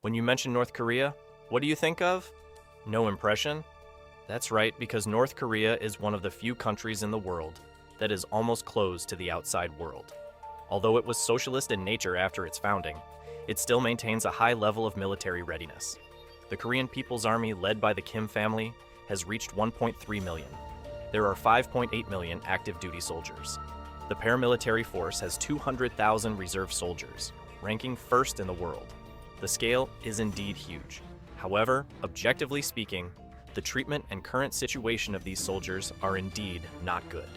When you mention North Korea, what do you think of? No impression? That's right, because North Korea is one of the few countries in the world that is almost closed to the outside world. Although it was socialist in nature after its founding, it still maintains a high level of military readiness. The Korean People's Army, led by the Kim family, has reached 1.3 million. There are 5.8 million active duty soldiers. The paramilitary force has 200,000 reserve soldiers, ranking first in the world. The scale is indeed huge. However, objectively speaking, the treatment and current situation of these soldiers are indeed not good.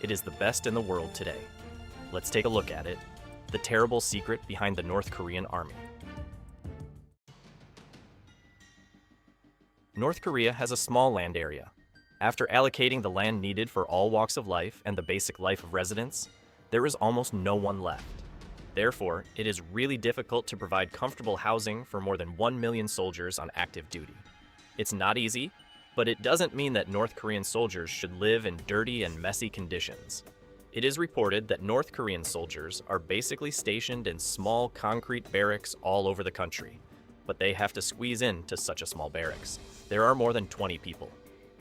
It is the best in the world today. Let's take a look at it. The terrible secret behind the North Korean army. North Korea has a small land area. After allocating the land needed for all walks of life and the basic life of residents, there is almost no one left. Therefore, it is really difficult to provide comfortable housing for more than 1 million soldiers on active duty. It's not easy, but it doesn't mean that North Korean soldiers should live in dirty and messy conditions. It is reported that North Korean soldiers are basically stationed in small concrete barracks all over the country, but they have to squeeze into such a small barracks. There are more than 20 people.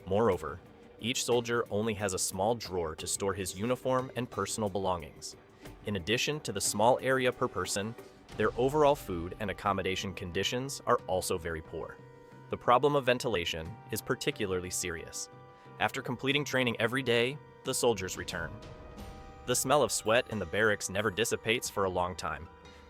Moreover, each soldier only has a small drawer to store his uniform and personal belongings. In addition to the small area per person, their overall food and accommodation conditions are also very poor. The problem of ventilation is particularly serious. After completing training every day, the soldiers return. The smell of sweat in the barracks never dissipates for a long time.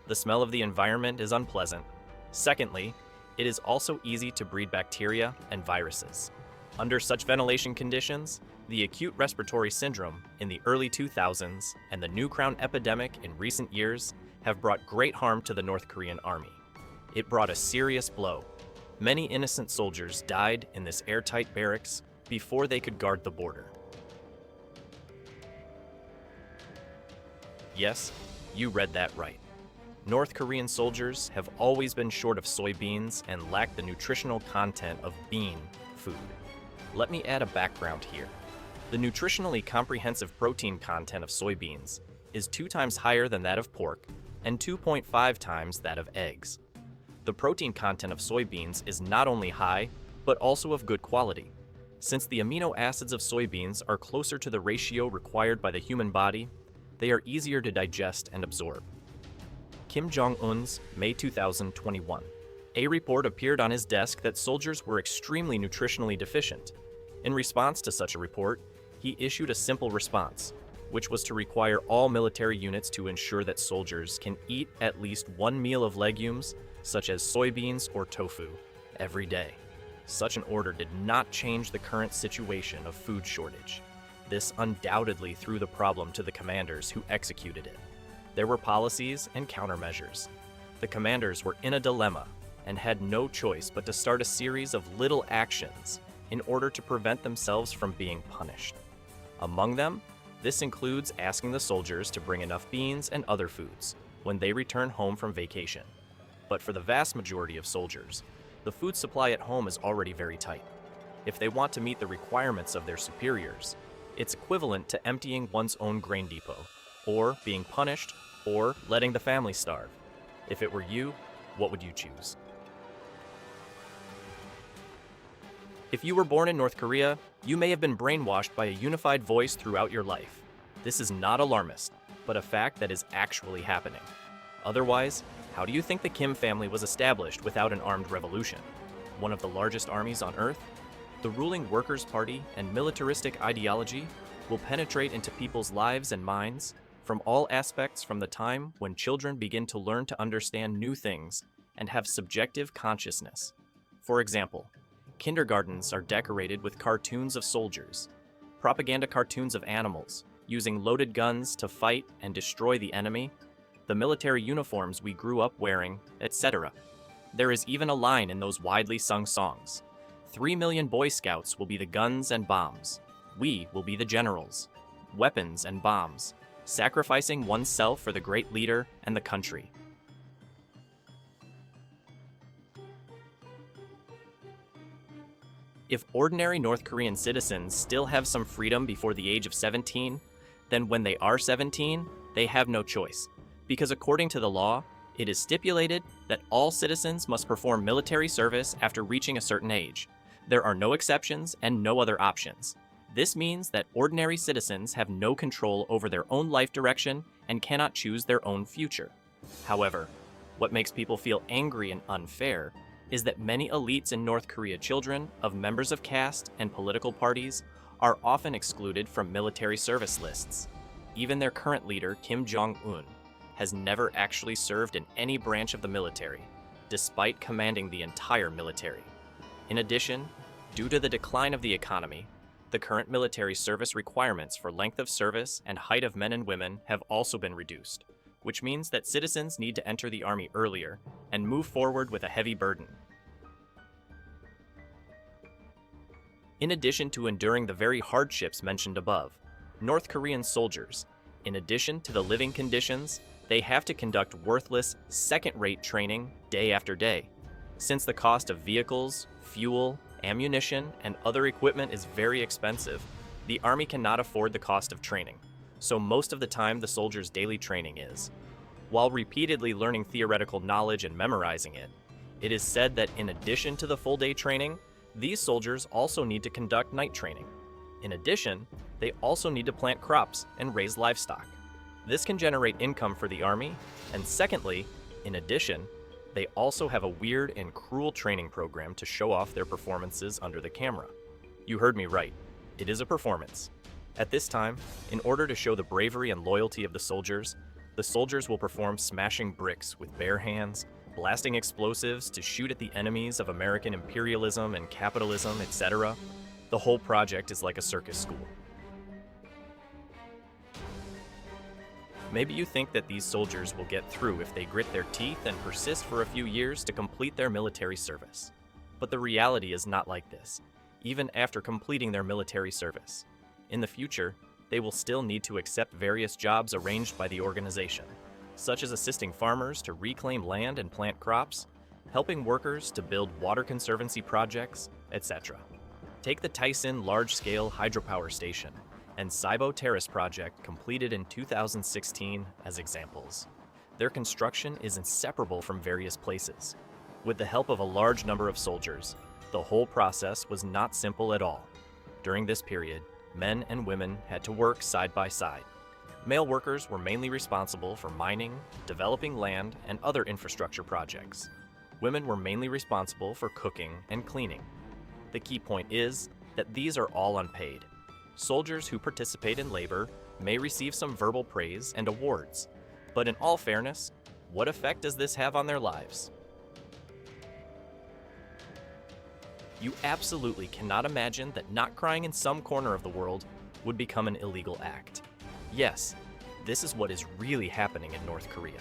The smell of the environment is unpleasant. Secondly, it is also easy to breed bacteria and viruses. Under such ventilation conditions, the acute respiratory syndrome in the early 2000s and the new crown epidemic in recent years have brought great harm to the North Korean army. It brought a serious blow. Many innocent soldiers died in this airtight barracks before they could guard the border. Yes, you read that right. North Korean soldiers have always been short of soybeans and lack the nutritional content of bean food. Let me add a background here. The nutritionally comprehensive protein content of soybeans is 2 times higher than that of pork and 2.5 times that of eggs. The protein content of soybeans is not only high, but also of good quality. Since the amino acids of soybeans are closer to the ratio required by the human body, they are easier to digest and absorb. Kim Jong-un's May 2021. A report appeared on his desk that soldiers were extremely nutritionally deficient. In response to such a report, he issued a simple response, which was to require all military units to ensure that soldiers can eat at least 1 meal of legumes, such as soybeans or tofu, every day. Such an order did not change the current situation of food shortage. This undoubtedly threw the problem to the commanders who executed it. There were policies and countermeasures. The commanders were in a dilemma and had no choice but to start a series of little actions in order to prevent themselves from being punished. Among them, this includes asking the soldiers to bring enough beans and other foods when they return home from vacation. But for the vast majority of soldiers, the food supply at home is already very tight. If they want to meet the requirements of their superiors, it's equivalent to emptying one's own grain depot, or being punished, or letting the family starve. If it were you, what would you choose? If you were born in North Korea, you may have been brainwashed by a unified voice throughout your life. This is not alarmist, but a fact that is actually happening. Otherwise, how do you think the Kim family was established without an armed revolution? One of the largest armies on Earth? The ruling Workers' Party and militaristic ideology will penetrate into people's lives and minds from all aspects from the time when children begin to learn to understand new things and have subjective consciousness. For example, kindergartens are decorated with cartoons of soldiers, propaganda cartoons of animals, using loaded guns to fight and destroy the enemy, the military uniforms we grew up wearing, etc. There is even a line in those widely sung songs. 3 million Boy Scouts will be the guns and bombs. We will be the generals. Weapons and bombs. Sacrificing oneself for the great leader and the country. If ordinary North Korean citizens still have some freedom before the age of 17, then when they are 17, they have no choice, because according to the law, it is stipulated that all citizens must perform military service after reaching a certain age. There are no exceptions and no other options. This means that ordinary citizens have no control over their own life direction and cannot choose their own future. However, what makes people feel angry and unfair is that many elites in North Korea children of members of caste and political parties are often excluded from military service lists. Even their current leader, Kim Jong-un, has never actually served in any branch of the military, despite commanding the entire military. In addition, due to the decline of the economy, the current military service requirements for length of service and height of men and women have also been reduced, which means that citizens need to enter the army earlier and move forward with a heavy burden. In addition to enduring the very hardships mentioned above, North Korean soldiers, in addition to the living conditions, they have to conduct worthless, second-rate training day after day. Since the cost of vehicles, fuel, ammunition, and other equipment is very expensive, the Army cannot afford the cost of training, so most of the time the soldiers' daily training is. While repeatedly learning theoretical knowledge and memorizing it, it is said that in addition to the full-day training, these soldiers also need to conduct night training. In addition, they also need to plant crops and raise livestock. This can generate income for the Army, and secondly, in addition, they also have a weird and cruel training program to show off their performances under the camera. You heard me right. It is a performance. At this time, in order to show the bravery and loyalty of the soldiers will perform smashing bricks with bare hands, blasting explosives to shoot at the enemies of American imperialism and capitalism, etc. The whole project is like a circus school. Maybe you think that these soldiers will get through if they grit their teeth and persist for a few years to complete their military service. But the reality is not like this, even after completing their military service. In the future, they will still need to accept various jobs arranged by the organization, such as assisting farmers to reclaim land and plant crops, helping workers to build water conservancy projects, etc. Take the Tyson large-scale hydropower station and Saibo Terrace project completed in 2016 as examples. Their construction is inseparable from various places. With the help of a large number of soldiers, the whole process was not simple at all. During this period, men and women had to work side by side. Male workers were mainly responsible for mining, developing land, and other infrastructure projects. Women were mainly responsible for cooking and cleaning. The key point is that these are all unpaid. Soldiers who participate in labor may receive some verbal praise and awards, but in all fairness, what effect does this have on their lives? You absolutely cannot imagine that not crying in some corner of the world would become an illegal act. Yes, this is what is really happening in North Korea.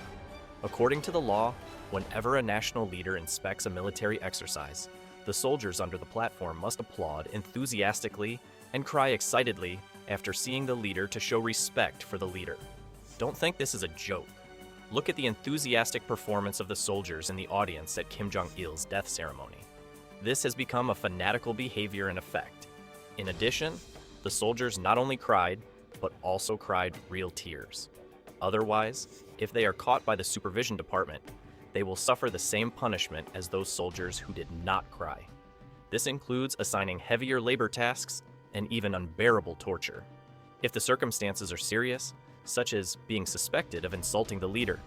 According to the law, whenever a national leader inspects a military exercise, the soldiers under the platform must applaud enthusiastically and cry excitedly after seeing the leader to show respect for the leader. Don't think this is a joke. Look at the enthusiastic performance of the soldiers in the audience at Kim Jong-il's death ceremony. This has become a fanatical behavior in effect. In addition, the soldiers not only cried, but also cried real tears. Otherwise, if they are caught by the supervision department, they will suffer the same punishment as those soldiers who did not cry. This includes assigning heavier labor tasks and even unbearable torture, if the circumstances are serious, such as being suspected of insulting the leader.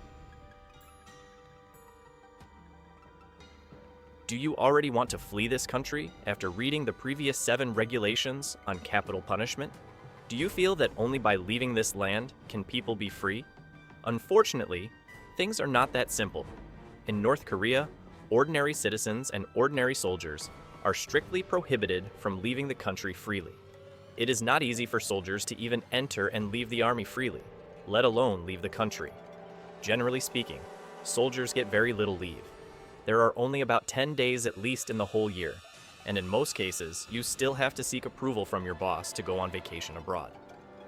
Do you already want to flee this country after reading the previous 7 regulations on capital punishment? Do you feel that only by leaving this land can people be free? Unfortunately, things are not that simple. In North Korea, ordinary citizens and ordinary soldiers are strictly prohibited from leaving the country freely. It is not easy for soldiers to even enter and leave the army freely, let alone leave the country. Generally speaking, soldiers get very little leave. There are only about 10 days at least in the whole year, and in most cases, you still have to seek approval from your boss to go on vacation abroad.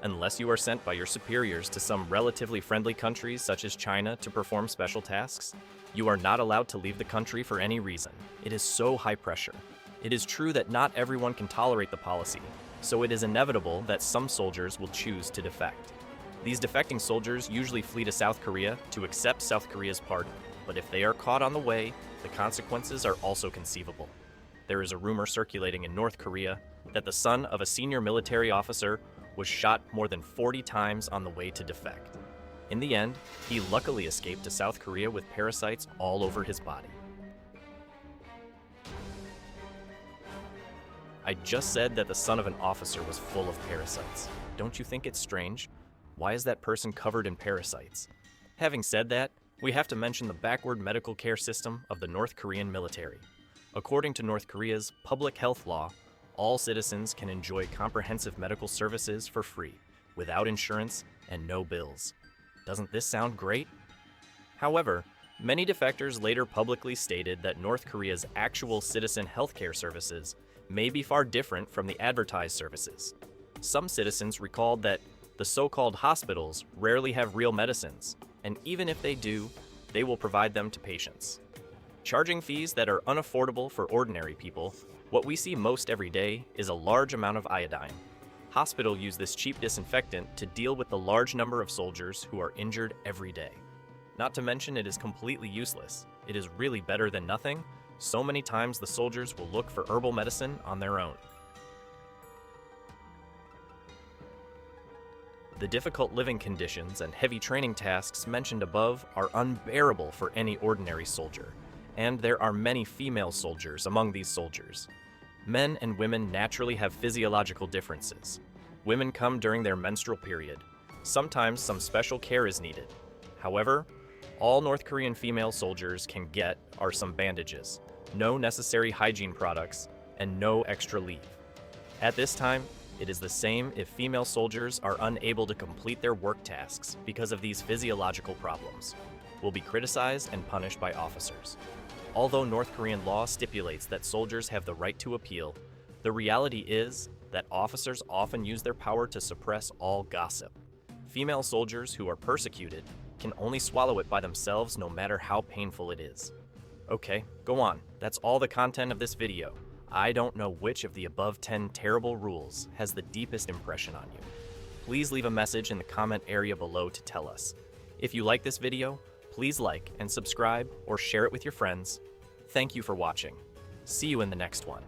Unless you are sent by your superiors to some relatively friendly countries such as China to perform special tasks, you are not allowed to leave the country for any reason. It is so high pressure. It is true that not everyone can tolerate the policy, so it is inevitable that some soldiers will choose to defect. These defecting soldiers usually flee to South Korea to accept South Korea's pardon. but if they are caught on the way, the consequences are also conceivable. There is a rumor circulating in North Korea that the son of a senior military officer was shot more than 40 times on the way to defect. In the end, he luckily escaped to South Korea with parasites all over his body. I just said that the son of an officer was full of parasites. Don't you think it's strange? Why is that person covered in parasites? Having said that, we have to mention the backward medical care system of the North Korean military. According to North Korea's public health law, all citizens can enjoy comprehensive medical services for free, without insurance and no bills. Doesn't this sound great? However, many defectors later publicly stated that North Korea's actual citizen healthcare services may be far different from the advertised services. Some citizens recalled that the so-called hospitals rarely have real medicines, and even if they do, they will provide them to patients. Charging fees that are unaffordable for ordinary people, what we see most every day is a large amount of iodine. Hospitals use this cheap disinfectant to deal with the large number of soldiers who are injured every day. Not to mention it is completely useless. It is really better than nothing. So many times the soldiers will look for herbal medicine on their own. The difficult living conditions and heavy training tasks mentioned above are unbearable for any ordinary soldier, and there are many female soldiers among these soldiers. Men and women naturally have physiological differences. Women come during their menstrual period. Sometimes some special care is needed. However, all North Korean female soldiers can get are some bandages, no necessary hygiene products, and no extra leave. At this time, it is the same if female soldiers are unable to complete their work tasks because of these physiological problems, will be criticized and punished by officers. Although North Korean law stipulates that soldiers have the right to appeal, the reality is that officers often use their power to suppress all gossip. Female soldiers who are persecuted can only swallow it by themselves no matter how painful it is. Okay, go on. That's all the content of this video. I don't know which of the above 10 terrible rules has the deepest impression on you. Please leave a message in the comment area below to tell us. If you like this video, please like and subscribe or share it with your friends. Thank you for watching. See you in the next one.